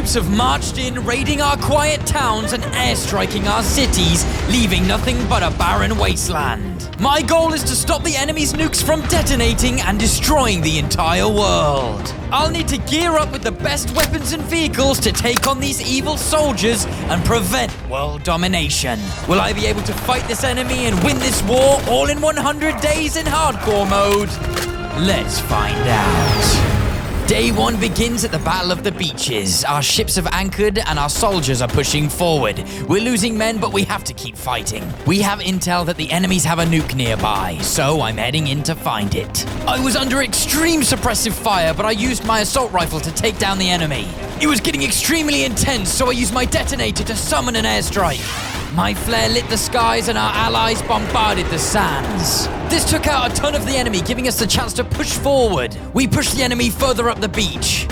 troops have marched in, raiding our quiet towns and airstriking our cities, leaving nothing but a barren wasteland. My goal is to stop the enemy's nukes from detonating and destroying the entire world. I'll need to gear up with the best weapons and vehicles to take on these evil soldiers and prevent world domination. Will I be able to fight this enemy and win this war all in 100 days in hardcore mode? Let's find out. Day 1 begins at the Battle of the Beaches. Our ships have anchored and our soldiers are pushing forward. We're losing men, but we have to keep fighting. We have intel that the enemies have a nuke nearby, so I'm heading in to find it. I was under extreme suppressive fire, but I used my assault rifle to take down the enemy. It was getting extremely intense, so I used my detonator to summon an airstrike. My flare lit the skies and our allies bombarded the sands. This took out a ton of the enemy, giving us the chance to push forward. We pushed the enemy further up the beach.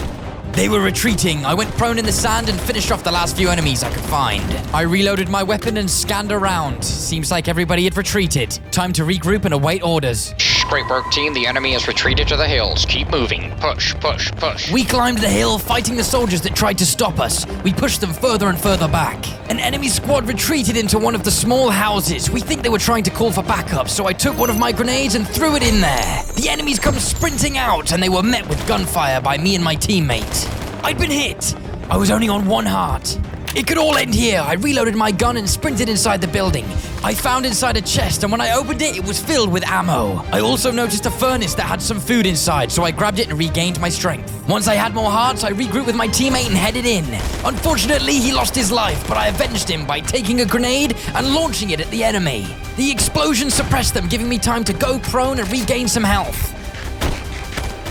They were retreating. I went prone in the sand and finished off the last few enemies I could find. I reloaded my weapon and scanned around. Seems like everybody had retreated. Time to regroup and await orders. Great work, team. The enemy has retreated to the hills. Keep moving. Push, push, push. We climbed the hill, fighting the soldiers that tried to stop us. We pushed them further and further back. An enemy squad retreated into one of the small houses. We think they were trying to call for backup, so I took one of my grenades and threw it in there. The enemies come sprinting out, and they were met with gunfire by me and my teammate. I'd been hit. I was only on one heart. It could all end here. I reloaded my gun and sprinted inside the building. I found inside a chest, and when I opened it, it was filled with ammo. I also noticed a furnace that had some food inside, so I grabbed it and regained my strength. Once I had more hearts, I regrouped with my teammate and headed in. Unfortunately, he lost his life, but I avenged him by taking a grenade and launching it at the enemy. The explosion suppressed them, giving me time to go prone and regain some health.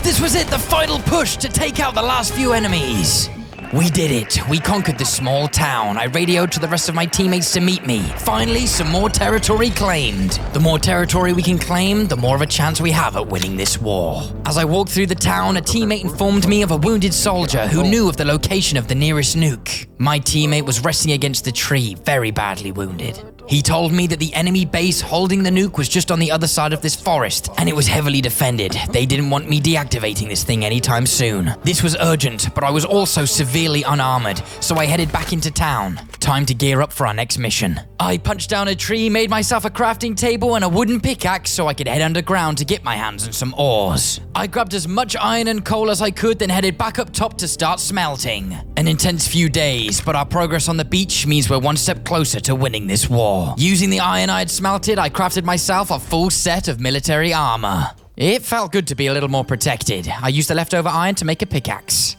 This was it, the final push to take out the last few enemies. We did it. We conquered this small town. I radioed to the rest of my teammates to meet me. Finally, some more territory claimed. The more territory we can claim, the more of a chance we have at winning this war. As I walked through the town, a teammate informed me of a wounded soldier who knew of the location of the nearest nuke. My teammate was resting against a tree, very badly wounded. He told me that the enemy base holding the nuke was just on the other side of this forest, and it was heavily defended. They didn't want me deactivating this thing anytime soon. This was urgent, but I was also severely unarmored, so I headed back into town. Time to gear up for our next mission. I punched down a tree, made myself a crafting table and a wooden pickaxe so I could head underground to get my hands on some ores. I grabbed as much iron and coal as I could, then headed back up top to start smelting. An intense few days, but our progress on the beach means we're one step closer to winning this war. Using the iron I had smelted, I crafted myself a full set of military armor. It felt good to be a little more protected. I used the leftover iron to make a pickaxe.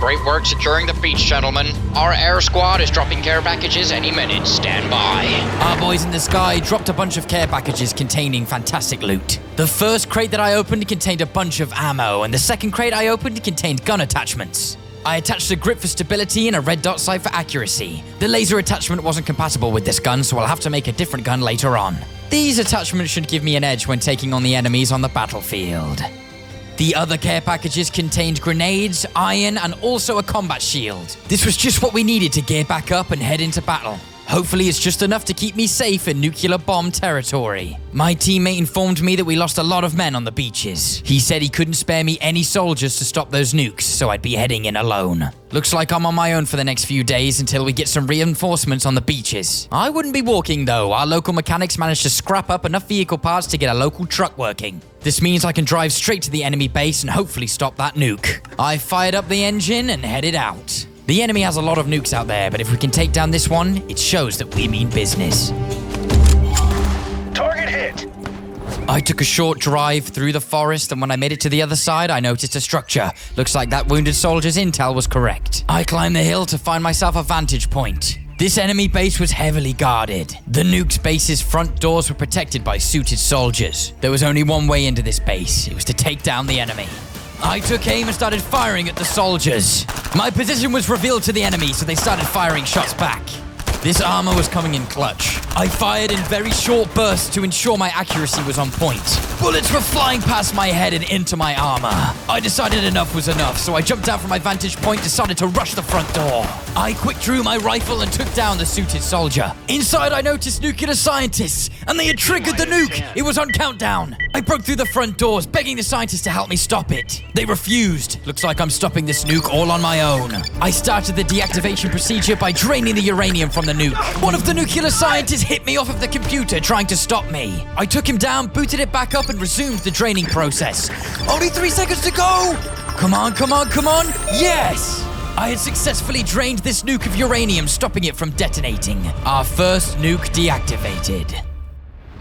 Great work securing the beach, gentlemen. Our air squad is dropping care packages any minute. Stand by. Our boys in the sky dropped a bunch of care packages containing fantastic loot. The first crate that I opened contained a bunch of ammo, and the second crate I opened contained gun attachments. I attached a grip for stability and a red dot sight for accuracy. The laser attachment wasn't compatible with this gun, so I'll have to make a different gun later on. These attachments should give me an edge when taking on the enemies on the battlefield. The other care packages contained grenades, iron, and also a combat shield. This was just what we needed to gear back up and head into battle. Hopefully it's just enough to keep me safe in nuclear bomb territory. My teammate informed me that we lost a lot of men on the beaches. He said he couldn't spare me any soldiers to stop those nukes, so I'd be heading in alone. Looks like I'm on my own for the next few days until we get some reinforcements on the beaches. I wouldn't be walking though. Our local mechanics managed to scrap up enough vehicle parts to get a local truck working. This means I can drive straight to the enemy base and hopefully stop that nuke. I fired up the engine and headed out. The enemy has a lot of nukes out there, but if we can take down this one, it shows that we mean business. Target hit! I took a short drive through the forest, and when I made it to the other side, I noticed a structure. Looks like that wounded soldier's intel was correct. I climbed the hill to find myself a vantage point. This enemy base was heavily guarded. The nuke's base's front doors were protected by suited soldiers. There was only one way into this base. It was to take down the enemy. I took aim and started firing at the soldiers. My position was revealed to the enemy, so they started firing shots back. This armor was coming in clutch. I fired in very short bursts to ensure my accuracy was on point. Bullets were flying past my head and into my armor. I decided enough was enough, so I jumped out from my vantage point, decided to rush the front door. I quick drew my rifle and took down the suited soldier. Inside, I noticed nuclear scientists, and they had triggered the nuke. It was on countdown. I broke through the front doors, begging the scientists to help me stop it. They refused. Looks like I'm stopping this nuke all on my own. I started the deactivation procedure by draining the uranium from the nuke. One of the nuclear scientists hit me off of the computer, trying to stop me. I took him down, booted it back up, and resumed the draining process. Only 3 seconds to go! Come on, come on, come on! Yes! I had successfully drained this nuke of uranium, stopping it from detonating. Our first nuke deactivated.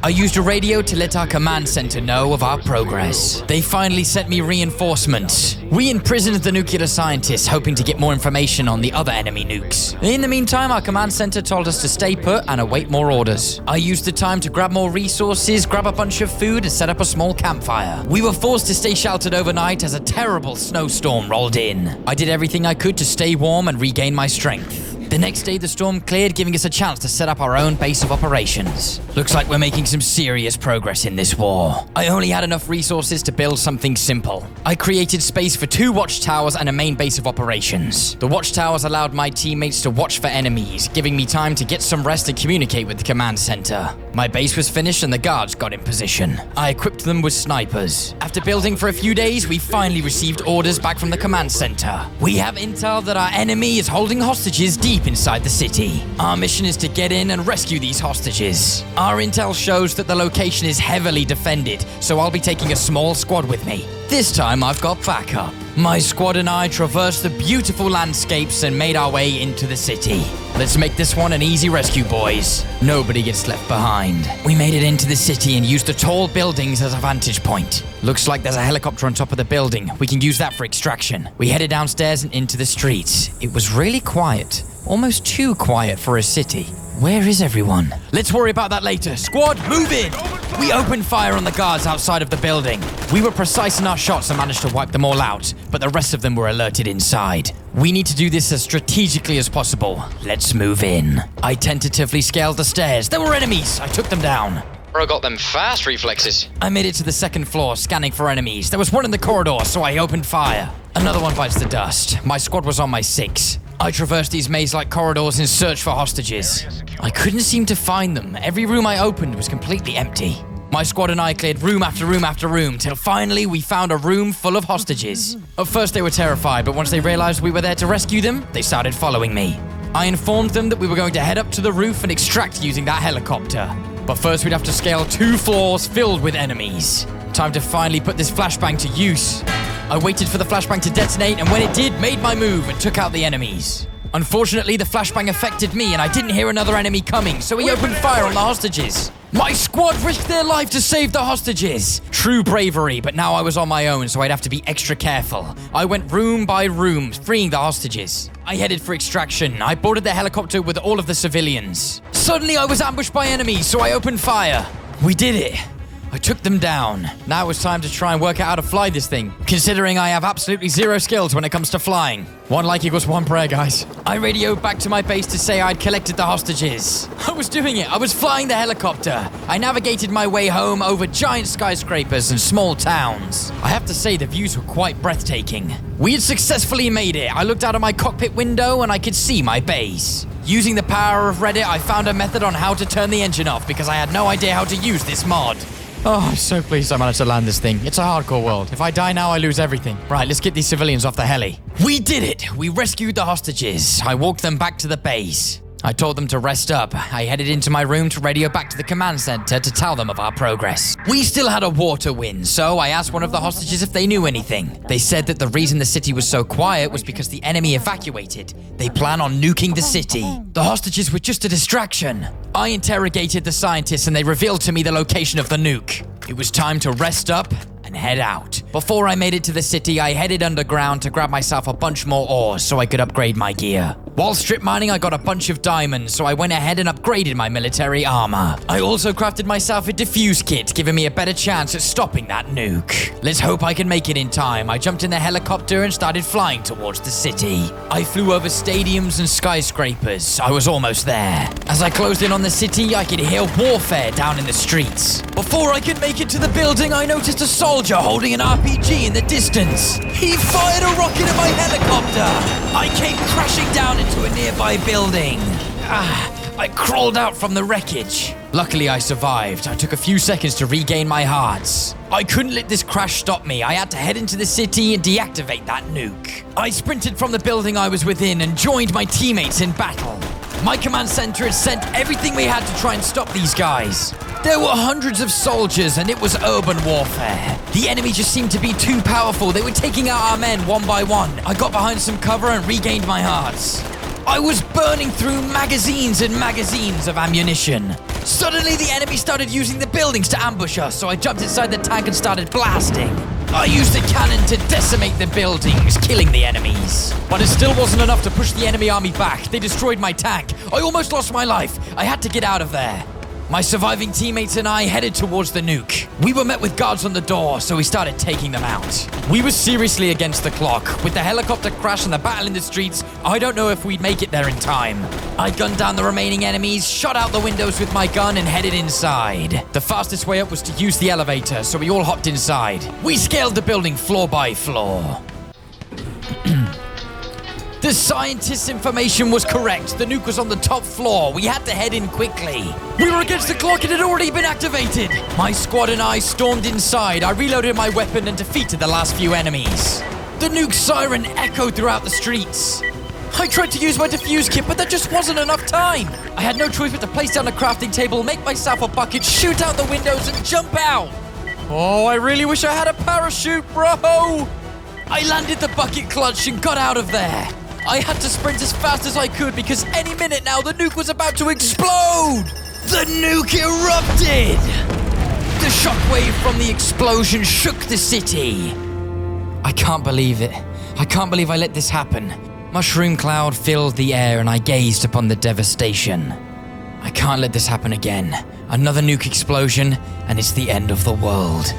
I used a radio to let our command center know of our progress. They finally sent me reinforcements. We imprisoned the nuclear scientists, hoping to get more information on the other enemy nukes. In the meantime, our command center told us to stay put and await more orders. I used the time to grab more resources, grab a bunch of food, and set up a small campfire. We were forced to stay sheltered overnight as a terrible snowstorm rolled in. I did everything I could to stay warm and regain my strength. The next day, the storm cleared, giving us a chance to set up our own base of operations. Looks like we're making some serious progress in this war. I only had enough resources to build something simple. I created space for 2 watchtowers and a main base of operations. The watchtowers allowed my teammates to watch for enemies, giving me time to get some rest and communicate with the command center. My base was finished and the guards got in position. I equipped them with snipers. After building for a few days, we finally received orders back from the command center. We have intel that our enemy is holding hostages deep inside the city. Our mission is to get in and rescue these hostages. Our intel shows that the location is heavily defended, so I'll be taking a small squad with me. This time I've got backup. My squad and I traversed the beautiful landscapes and made our way into the city. Let's make this one an easy rescue, boys. Nobody gets left behind. We made it into the city and used the tall buildings as a vantage point. Looks like there's a helicopter on top of the building. We can use that for extraction. We headed downstairs and into the streets. It was really quiet. Almost too quiet for a city. Where is everyone? Let's worry about that later. Squad, move in! We opened fire on the guards outside of the building. We were precise in our shots and managed to wipe them all out, but the rest of them were alerted inside. We need to do this as strategically as possible. Let's move in. I tentatively scaled the stairs. There were enemies. I took them down. Bro got them fast reflexes. I made it to the second floor, scanning for enemies. There was one in the corridor, so I opened fire. Another one bites the dust. My squad was on my 6. I traversed these maze-like corridors in search for hostages. I couldn't seem to find them. Every room I opened was completely empty. My squad and I cleared room after room after room, till finally we found a room full of hostages. At first they were terrified, but once they realized we were there to rescue them, they started following me. I informed them that we were going to head up to the roof and extract using that helicopter. But first we'd have to scale 2 floors filled with enemies. Time to finally put this flashbang to use. I waited for the flashbang to detonate, and when it did, made my move and took out the enemies. Unfortunately, the flashbang affected me, and I didn't hear another enemy coming, so he opened fire on the hostages. My squad risked their life to save the hostages. True bravery, but now I was on my own, so I'd have to be extra careful. I went room by room, freeing the hostages. I headed for extraction. I boarded the helicopter with all of the civilians. Suddenly, I was ambushed by enemies, so I opened fire. We did it. I took them down. Now it was time to try and work out how to fly this thing, considering I have absolutely 0 skills when it comes to flying. 1 like equals 1 prayer, guys. I radioed back to my base to say I'd collected the hostages. I was doing it. I was flying the helicopter. I navigated my way home over giant skyscrapers and small towns. I have to say the views were quite breathtaking. We had successfully made it. I looked out of my cockpit window and I could see my base. Using the power of Reddit, I found a method on how to turn the engine off because I had no idea how to use this mod. Oh, I'm so pleased I managed to land this thing. It's a hardcore world. If I die now, I lose everything. Right, let's get these civilians off the heli. We did it! We rescued the hostages. I walked them back to the base. I told them to rest up. I headed into my room to radio back to the command center to tell them of our progress. We still had a war to win, so I asked one of the hostages if they knew anything. They said that the reason the city was so quiet was because the enemy evacuated. They plan on nuking the city. The hostages were just a distraction. I interrogated the scientists and they revealed to me the location of the nuke. It was time to rest up and head out. Before I made it to the city, I headed underground to grab myself a bunch more ores so I could upgrade my gear. While strip mining, I got a bunch of diamonds, so I went ahead and upgraded my military armor. I also crafted myself a defuse kit, giving me a better chance at stopping that nuke. Let's hope I can make it in time. I jumped in the helicopter and started flying towards the city. I flew over stadiums and skyscrapers. I was almost there. As I closed in on the city, I could hear warfare down in the streets. Before I could make it to the building, I noticed a soldier holding an RPG in the distance. He fired a rocket at my helicopter. I came crashing down into a nearby building. I crawled out from the wreckage. Luckily, I survived. I took a few seconds to regain my hearts. I couldn't let this crash stop me. I had to head into the city and deactivate that nuke. I sprinted from the building I was within and joined my teammates in battle. My command center had sent everything we had to try and stop these guys. There were hundreds of soldiers and it was urban warfare. The enemy just seemed to be too powerful. They were taking out our men one by one. I got behind some cover and regained my hearts. I was burning through magazines and magazines of ammunition. Suddenly, the enemy started using the buildings to ambush us, so I jumped inside the tank and started blasting. I used the cannon to decimate the buildings, killing the enemies. But it still wasn't enough to push the enemy army back. They destroyed my tank. I almost lost my life. I had to get out of there. My surviving teammates and I headed towards the nuke. We were met with guards on the door, so we started taking them out. We were seriously against the clock. With the helicopter crash and the battle in the streets, I don't know if we'd make it there in time. I gunned down the remaining enemies, shot out the windows with my gun, and headed inside. The fastest way up was to use the elevator, so we all hopped inside. We scaled the building floor by floor. The scientist's information was correct. The nuke was on the top floor. We had to head in quickly. We were against the clock. It had already been activated. My squad and I stormed inside. I reloaded my weapon and defeated the last few enemies. The nuke siren echoed throughout the streets. I tried to use my defuse kit, but there just wasn't enough time. I had no choice but to place down a crafting table, make myself a bucket, shoot out the windows, and jump out. Oh, I really wish I had a parachute, bro. I landed the bucket clutch and got out of there. I had to sprint as fast as I could because any minute now the nuke was about to explode! The nuke erupted! The shockwave from the explosion shook the city. I can't believe it. I can't believe I let this happen. Mushroom cloud filled the air and I gazed upon the devastation. I can't let this happen again. Another nuke explosion and it's the end of the world.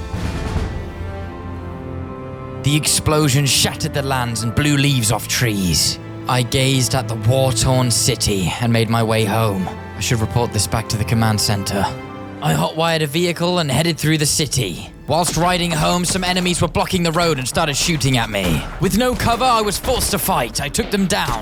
The explosion shattered the lands and blew leaves off trees. I gazed at the war-torn city and made my way home. I should report this back to the command center. I hotwired a vehicle and headed through the city. Whilst riding home, some enemies were blocking the road and started shooting at me. With no cover, I was forced to fight. I took them down.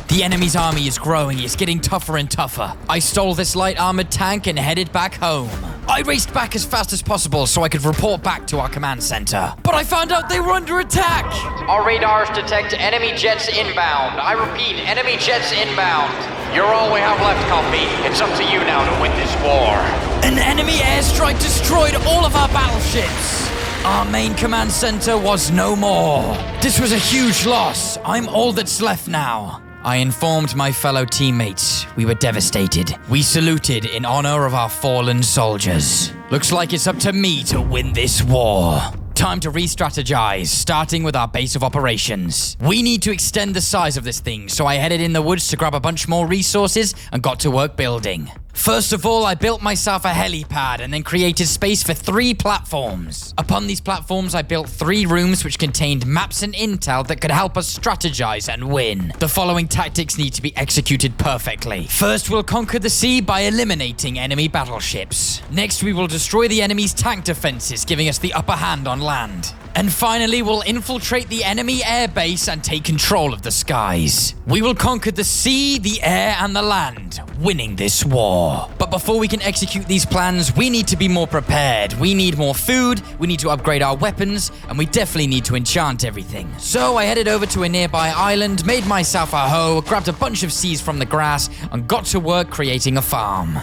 The enemy's army is growing. It's getting tougher and tougher. I stole this light armored tank and headed back home. I raced back as fast as possible so I could report back to our command center. But I found out they were under attack! Our radars detect enemy jets inbound. I repeat, enemy jets inbound. You're all we have left, Coffee. It's up to you now to win this war. An enemy airstrike destroyed all of our battleships. Our main command center was no more. This was a huge loss. I'm all that's left now. I informed my fellow teammates. We were devastated. We saluted in honor of our fallen soldiers. Looks like it's up to me to win this war. Time to re-strategize, starting with our base of operations. We need to extend the size of this thing, so I headed in the woods to grab a bunch more resources and got to work building. First of all, I built myself a helipad and then created space for 3 platforms. Upon these platforms, I built 3 rooms which contained maps and intel that could help us strategize and win. The following tactics need to be executed perfectly. First, we'll conquer the sea by eliminating enemy battleships. Next, we will destroy the enemy's tank defenses, giving us the upper hand on land. And finally, we'll infiltrate the enemy airbase and take control of the skies. We will conquer the sea, the air, and the land, winning this war. But before we can execute these plans, we need to be more prepared. We need more food, we need to upgrade our weapons, and we definitely need to enchant everything. So I headed over to a nearby island, made myself a hoe, grabbed a bunch of seeds from the grass, and got to work creating a farm.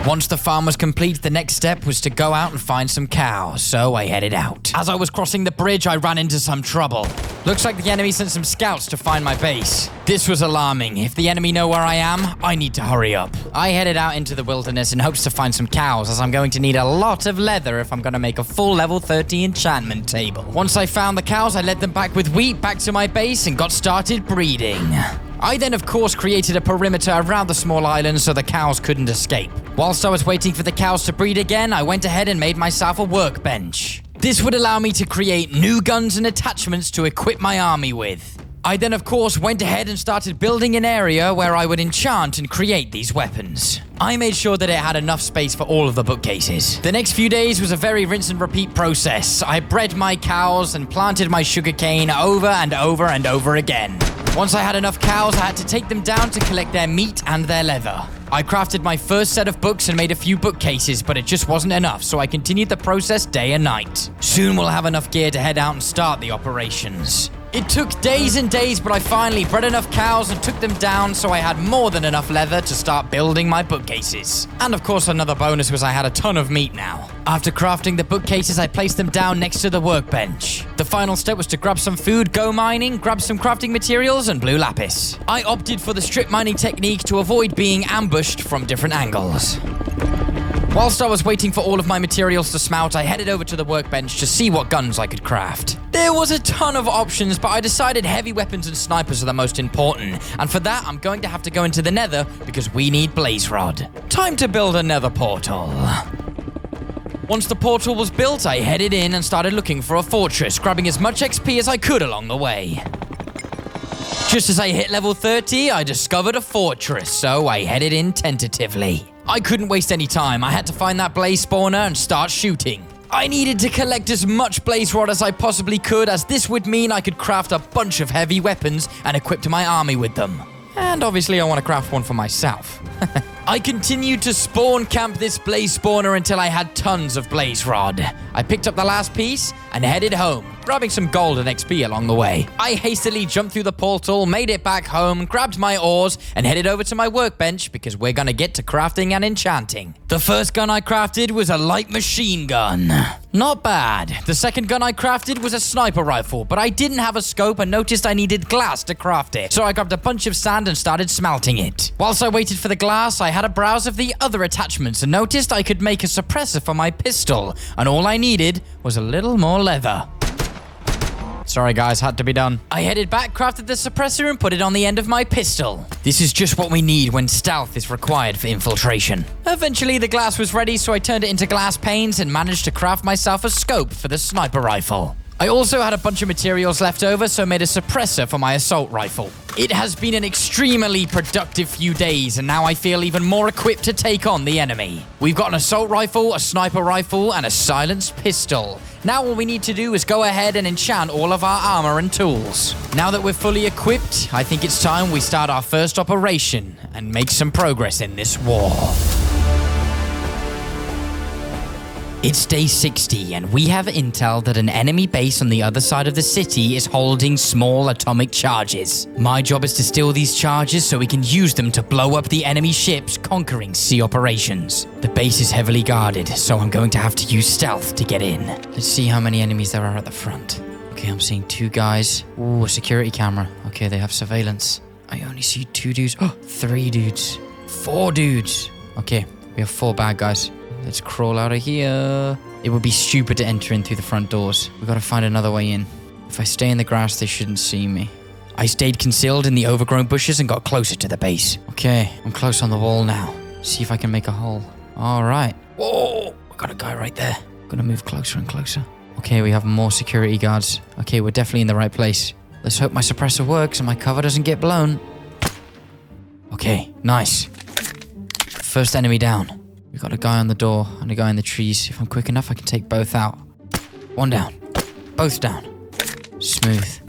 Once the farm was complete, the next step was to go out and find some cows, so I headed out. As I was crossing the bridge, I ran into some trouble. Looks like the enemy sent some scouts to find my base. This was alarming. If the enemy know where I am, I need to hurry up. I headed out into the wilderness in hopes to find some cows, as I'm going to need a lot of leather if I'm going to make a full level 30 enchantment table. Once I found the cows, I led them back with wheat back to my base and got started breeding. I then, of course, created a perimeter around the small island so the cows couldn't escape. Whilst I was waiting for the cows to breed again, I went ahead and made myself a workbench. This would allow me to create new guns and attachments to equip my army with. I then, of course, went ahead and started building an area where I would enchant and create these weapons. I made sure that it had enough space for all of the bookcases. The next few days was a very rinse and repeat process. I bred my cows and planted my sugarcane over and over and over again. Once I had enough cows, I had to take them down to collect their meat and their leather. I crafted my first set of books and made a few bookcases, but it just wasn't enough, so I continued the process day and night. Soon we'll have enough gear to head out and start the operations. It took days and days, but I finally bred enough cows and took them down so I had more than enough leather to start building my bookcases. And of course, another bonus was I had a ton of meat now. After crafting the bookcases, I placed them down next to the workbench. The final step was to grab some food, go mining, grab some crafting materials, and blue lapis. I opted for the strip mining technique to avoid being ambushed from different angles. Whilst I was waiting for all of my materials to smelt, I headed over to the workbench to see what guns I could craft. There was a ton of options, but I decided heavy weapons and snipers are the most important, and for that I'm going to have to go into the nether because we need blaze rod. Time to build a nether portal. Once the portal was built, I headed in and started looking for a fortress, grabbing as much XP as I could along the way. Just as I hit level 30, I discovered a fortress, so I headed in tentatively. I couldn't waste any time. I had to find that blaze spawner and start shooting. I needed to collect as much blaze rod as I possibly could, as this would mean I could craft a bunch of heavy weapons and equip my army with them. And obviously I want to craft one for myself. I continued to spawn camp this blaze spawner until I had tons of blaze rod. I picked up the last piece and headed home, grabbing some gold and XP along the way. I hastily jumped through the portal, made it back home, grabbed my ores, and headed over to my workbench because we're gonna get to crafting and enchanting. The first gun I crafted was a light machine gun. Not bad. The second gun I crafted was a sniper rifle, but I didn't have a scope and noticed I needed glass to craft it. So I grabbed a bunch of sand and started smelting it. Whilst I waited for the glass, I had a browse of the other attachments and noticed I could make a suppressor for my pistol, and all I needed was a little more leather. Sorry guys, had to be done. I headed back, crafted the suppressor, and put it on the end of my pistol. This is just what we need when stealth is required for infiltration. Eventually the glass was ready, so I turned it into glass panes and managed to craft myself a scope for the sniper rifle. I also had a bunch of materials left over, so made a suppressor for my assault rifle. It has been an extremely productive few days, and now I feel even more equipped to take on the enemy. We've got an assault rifle, a sniper rifle, and a silenced pistol. Now all we need to do is go ahead and enchant all of our armor and tools. Now that we're fully equipped, I think it's time we start our first operation and make some progress in this war. It's day 60, and we have intel that an enemy base on the other side of the city is holding small atomic charges. My job is to steal these charges so we can use them to blow up the enemy ships conquering sea operations. The base is heavily guarded, so I'm going to have to use stealth to get in. Let's see how many enemies there are at the front. Okay, I'm seeing 2 guys. Ooh, a security camera. Okay, they have surveillance. I only see 2 dudes. Oh, 3 dudes. 4 dudes. Okay, we have 4 bad guys. Let's crawl out of here. It would be stupid to enter in through the front doors. We've got to find another way in. If I stay in the grass, they shouldn't see me. I stayed concealed in the overgrown bushes and got closer to the base. Okay, I'm close on the wall now. See if I can make a hole. All right. Whoa, I got a guy right there. I'm gonna move closer and closer. Okay, we have more security guards. Okay, we're definitely in the right place. Let's hope my suppressor works and my cover doesn't get blown. Okay, nice. First enemy down. We got a guy on the door and a guy in the trees. If I'm quick enough, I can take both out. 1 down. Both down. Smooth.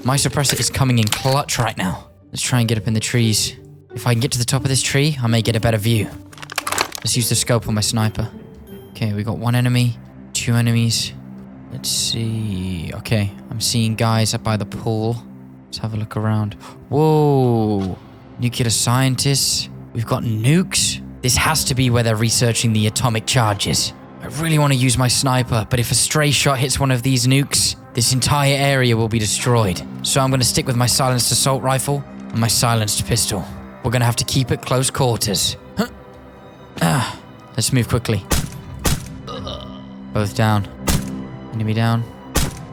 My suppressor is coming in clutch right now. Let's try and get up in the trees. If I can get to the top of this tree, I may get a better view. Let's use the scope on my sniper. Okay, we got 1 enemy, 2 enemies. Let's see. Okay, I'm seeing guys up by the pool. Let's have a look around. Whoa. Nuclear scientists. We've got nukes. This has to be where they're researching the atomic charges. I really want to use my sniper, but if a stray shot hits one of these nukes, this entire area will be destroyed. So I'm going to stick with my silenced assault rifle and my silenced pistol. We're going to have to keep it close quarters. Let's move quickly. Both down. Enemy down.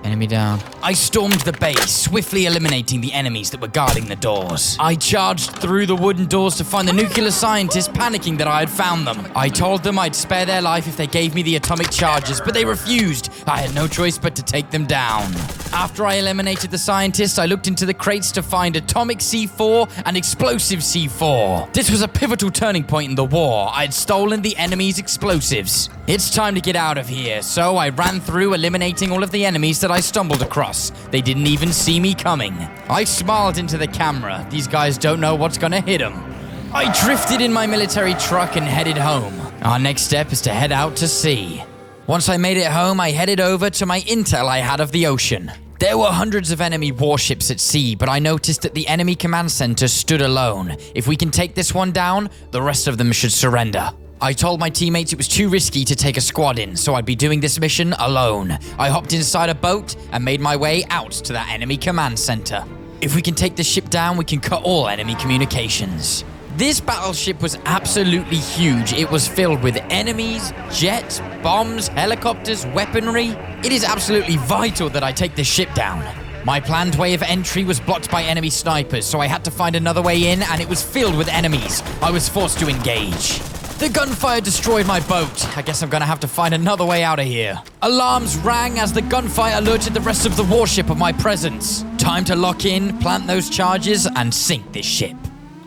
Enemy down. I stormed the base, swiftly eliminating the enemies that were guarding the doors. I charged through the wooden doors to find the nuclear scientists, panicking that I had found them. I told them I'd spare their life if they gave me the atomic charges, but they refused. I had no choice but to take them down. After I eliminated the scientists, I looked into the crates to find atomic C4 and explosive C4. This was a pivotal turning point in the war. I had stolen the enemy's explosives. It's time to get out of here, so I ran through, eliminating all of the enemies that I stumbled across. They didn't even see me coming. I smiled into the camera. These guys don't know what's gonna hit them. I drifted in my military truck and headed home. Our next step is to head out to sea. Once I made it home, I headed over to my intel I had of the ocean. There were hundreds of enemy warships at sea, but I noticed that the enemy command center stood alone. If we can take this one down, the rest of them should surrender. I told my teammates it was too risky to take a squad in, so I'd be doing this mission alone. I hopped inside a boat and made my way out to that enemy command center. If we can take the ship down, we can cut all enemy communications. This battleship was absolutely huge. It was filled with enemies, jets, bombs, helicopters, weaponry. It is absolutely vital that I take this ship down. My planned way of entry was blocked by enemy snipers, so I had to find another way in, and it was filled with enemies. I was forced to engage. The gunfire destroyed my boat. I guess I'm gonna have to find another way out of here. Alarms rang as the gunfire alerted the rest of the warship of my presence. Time to lock in, plant those charges, and sink this ship.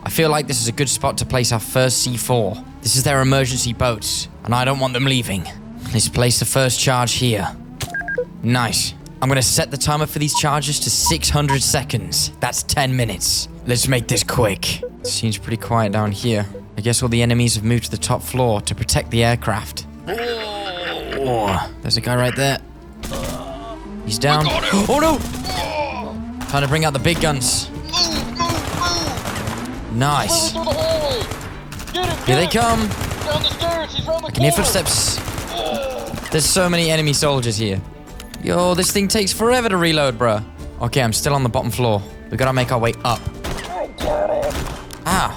I feel like this is a good spot to place our first C4. This is their emergency boat, and I don't want them leaving. Let's place the first charge here. Nice. I'm gonna set the timer for these charges to 600 seconds. That's 10 minutes. Let's make this quick. Seems pretty quiet down here. I guess all the enemies have moved to the top floor to protect the aircraft. Oh, there's a guy right there. He's down. Oh no! Time to bring out the big guns. Nice. Here they come. I can hear footsteps. There's so many enemy soldiers here. Yo, this thing takes forever to reload, bruh. Okay, I'm still on the bottom floor. We gotta make our way up. Ah.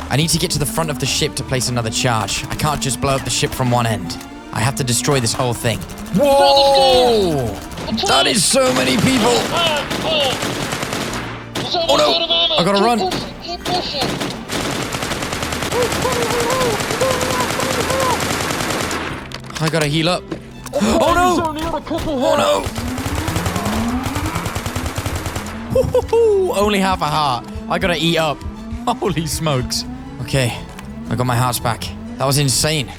I need to get to the front of the ship to place another charge. I can't just blow up the ship from one end. I have to destroy this whole thing. Whoa! That is so many people! Oh no! I gotta run! I gotta heal up. Oh no! Oh no! Only half a heart. I gotta eat up. Holy smokes. Okay, I got my hearts back. That was insane. I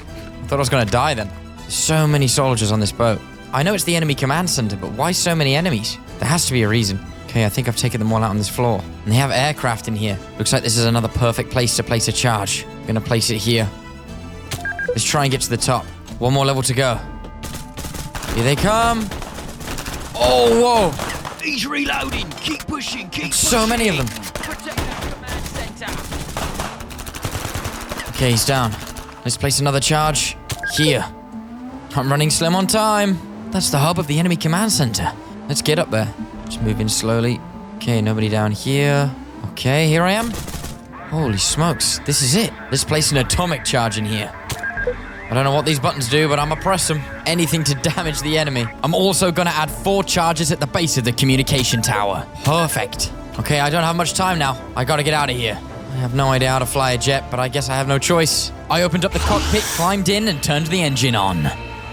thought I was gonna die then. There's so many soldiers on this boat. I know it's the enemy command center, but why so many enemies? There has to be a reason. Okay, I think I've taken them all out on this floor. And they have aircraft in here. Looks like this is another perfect place to place a charge. I'm gonna place it here. Let's try and get to the top. One more level to go. Here they come. Oh, whoa. He's reloading. Keep pushing. Keep pushing. So many of them. Protect that command center. Okay, he's down. Let's place another charge here. I'm running slim on time. That's the hub of the enemy command center. Let's get up there. Just moving slowly. Okay, nobody down here. Okay, here I am. Holy smokes, this is it. Let's place an atomic charge in here. I don't know what these buttons do, but I'm gonna press them. Anything to damage the enemy. I'm also gonna add 4 charges at the base of the communication tower. Perfect. Okay, I don't have much time now. I gotta get out of here. I have no idea how to fly a jet, but I guess I have no choice. I opened up the cockpit, climbed in, and turned the engine on.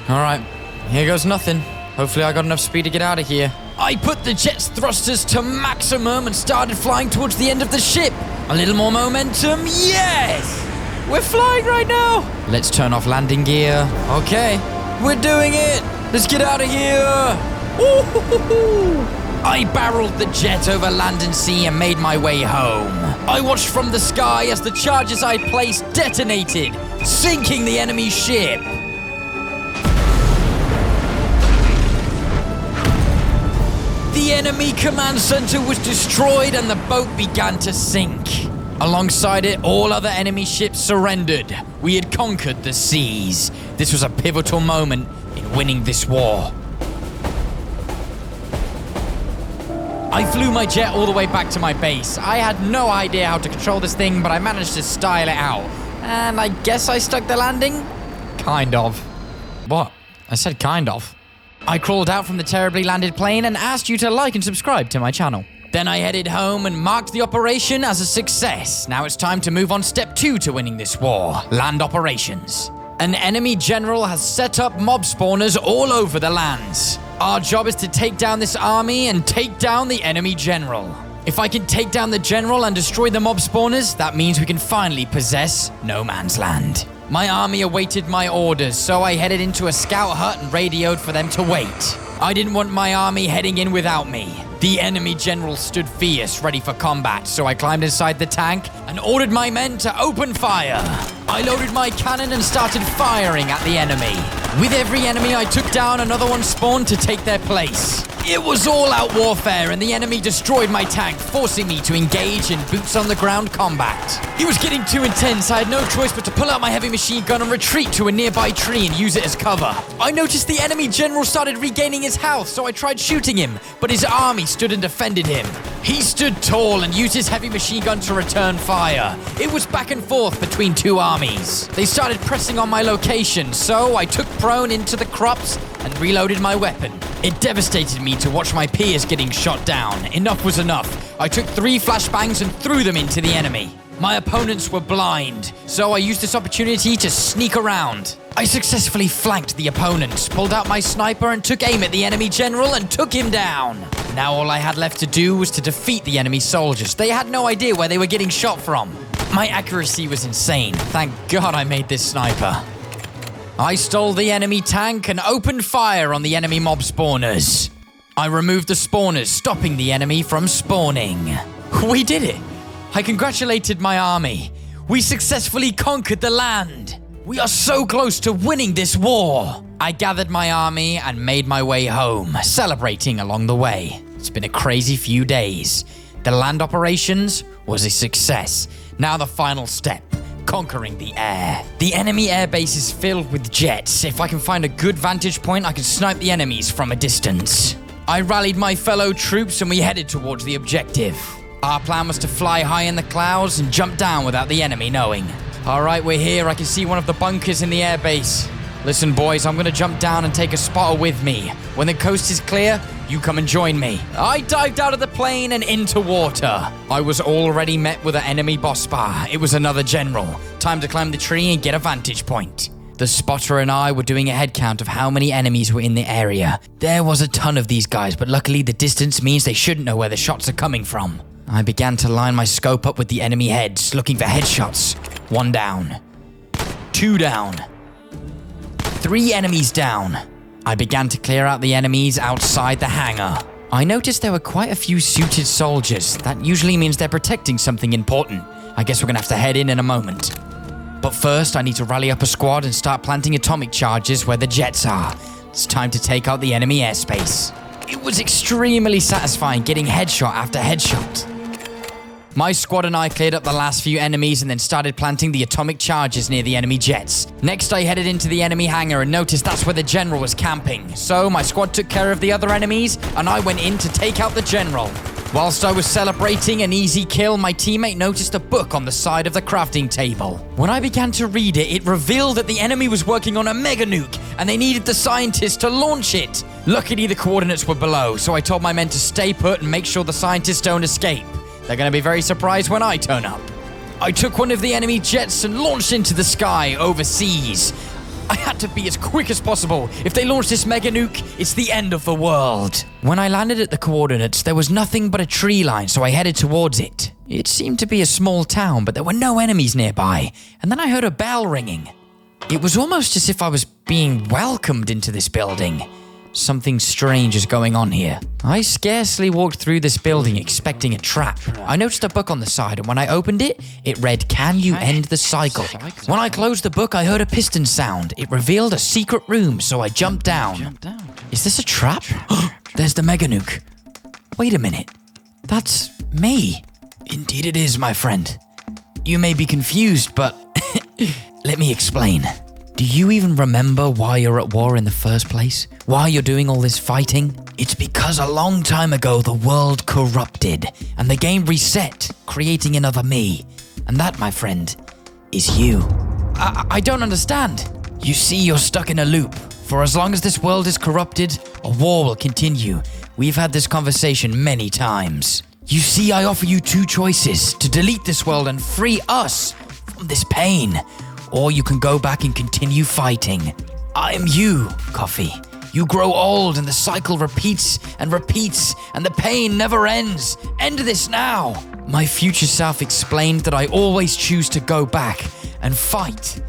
All right, here goes nothing. Hopefully I got enough speed to get out of here. I put the jet's thrusters to maximum and started flying towards the end of the ship. A little more momentum, yes! We're flying right now. Let's turn off landing gear. Okay, we're doing it. Let's get out of here. Ooh-hoo-hoo-hoo. I barreled the jet over land and sea and made my way home. I watched from the sky as the charges I placed detonated, sinking the enemy ship. The enemy command center was destroyed and the boat began to sink. Alongside it, all other enemy ships surrendered. We had conquered the seas. This was a pivotal moment in winning this war. I flew my jet all the way back to my base. I had no idea how to control this thing, but I managed to style it out. And I guess I stuck the landing? Kind of. What? I said kind of. I crawled out from the terribly landed plane and asked you to like and subscribe to my channel. Then I headed home and marked the operation as a success. Now it's time to move on step 2 to winning this war. Land operations. An enemy general has set up mob spawners all over the lands. Our job is to take down this army and take down the enemy general. If I can take down the general and destroy the mob spawners, that means we can finally possess no man's land. My army awaited my orders, so I headed into a scout hut and radioed for them to wait. I didn't want my army heading in without me. The enemy general stood fierce, ready for combat, so I climbed inside the tank and ordered my men to open fire. I loaded my cannon and started firing at the enemy. With every enemy I took down, another one spawned to take their place. It was all-out warfare, and the enemy destroyed my tank, forcing me to engage in boots-on-the-ground combat. It was getting too intense. I had no choice but to pull out my heavy machine gun and retreat to a nearby tree and use it as cover. I noticed the enemy general started regaining his health, so I tried shooting him, but his army stood and defended him. He stood tall and used his heavy machine gun to return fire. It was back and forth between two armies. They started pressing on my location, so I took prone into the crops and reloaded my weapon. It devastated me to watch my peers getting shot down. Enough was enough. I took 3 flashbangs and threw them into the enemy. My opponents were blind, so I used this opportunity to sneak around. I successfully flanked the opponents, pulled out my sniper and took aim at the enemy general and took him down. Now all I had left to do was to defeat the enemy soldiers. They had no idea where they were getting shot from. My accuracy was insane. Thank God I made this sniper. I stole the enemy tank and opened fire on the enemy mob spawners. I removed the spawners, stopping the enemy from spawning. We did it. I congratulated my army. We successfully conquered the land. We are so close to winning this war. I gathered my army and made my way home, celebrating along the way. It's been a crazy few days. The land operations was a success. Now the final step. Conquering the air. The enemy airbase is filled with jets. If I can find a good vantage point, I can snipe the enemies from a distance. I rallied my fellow troops and we headed towards the objective. Our plan was to fly high in the clouds and jump down without the enemy knowing. All right, we're here. I can see one of the bunkers in the airbase. Listen, boys, I'm gonna jump down and take a spotter with me. When the coast is clear, you come and join me. I dived out of the plane and into water. I was already met with an enemy boss spar. It was another general. Time to climb the tree and get a vantage point. The spotter and I were doing a head count of how many enemies were in the area. There was a ton of these guys, but luckily the distance means they shouldn't know where the shots are coming from. I began to line my scope up with the enemy heads, looking for headshots. 1 down. 2 down. 3 enemies down. I began to clear out the enemies outside the hangar. I noticed there were quite a few suited soldiers. That usually means they're protecting something important. I guess we're gonna have to head in a moment. But first, I need to rally up a squad and start planting atomic charges where the jets are. It's time to take out the enemy airspace. It was extremely satisfying getting headshot after headshot. My squad and I cleared up the last few enemies and then started planting the atomic charges near the enemy jets. Next, I headed into the enemy hangar and noticed that's where the general was camping. So my squad took care of the other enemies and I went in to take out the general. Whilst I was celebrating an easy kill, my teammate noticed a book on the side of the crafting table. When I began to read it, it revealed that the enemy was working on a mega nuke and they needed the scientists to launch it. Luckily, the coordinates were below, so I told my men to stay put and make sure the scientists don't escape. They're going to be very surprised when I turn up. I took one of the enemy jets and launched into the sky overseas. I had to be as quick as possible. If they launch this mega nuke, it's the end of the world. When I landed at the coordinates, there was nothing but a tree line, so I headed towards it. It seemed to be a small town, but there were no enemies nearby. And then I heard a bell ringing. It was almost as if I was being welcomed into this building. Something strange is going on here. I scarcely walked through this building expecting a trap. I noticed a book on the side, and when I opened it, it read, "Can you end the cycle?" When I closed the book, I heard a piston sound. It revealed a secret room, so I jumped down. Is this a trap? There's the mega nuke. Wait a minute. That's me. Indeed it is, my friend. You may be confused, but let me explain. Do you even remember why you're at war in the first place? Why you're doing all this fighting? It's because a long time ago the world corrupted and the game reset, creating another me. And that, my friend, is you. I don't understand. You see, you're stuck in a loop. For as long as this world is corrupted, a war will continue. We've had this conversation many times. You see, I offer you two choices: to delete this world and free us from this pain, or you can go back and continue fighting. I am you, Coffee. You grow old and the cycle repeats and repeats and the pain never ends. End this now. My future self explained that I always choose to go back and fight.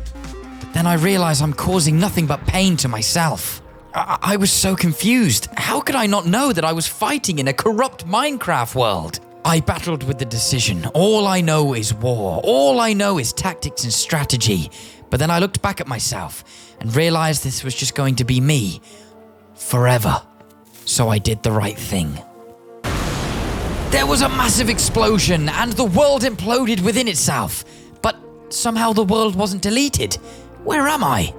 But then I realize I'm causing nothing but pain to myself. I was so confused. How could I not know that I was fighting in a corrupt Minecraft world? I battled with the decision. All I know is war. All I know is tactics and strategy. But then I looked back at myself and realized this was just going to be me forever. So I did the right thing. There was a massive explosion and the world imploded within itself. But somehow the world wasn't deleted. Where am I?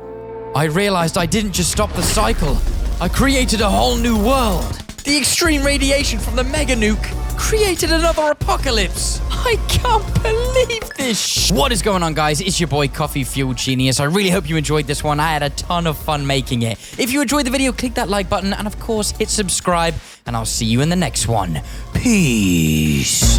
I realized I didn't just stop the cycle. I created a whole new world. The extreme radiation from the mega nuke created another apocalypse. I can't believe this. What is going on, guys? It's your boy Coffee Fuel Genius. I really hope you enjoyed this one. I had a ton of fun making it. If you enjoyed the video, click that like button and of course hit subscribe, and I'll see you in the next one. Peace.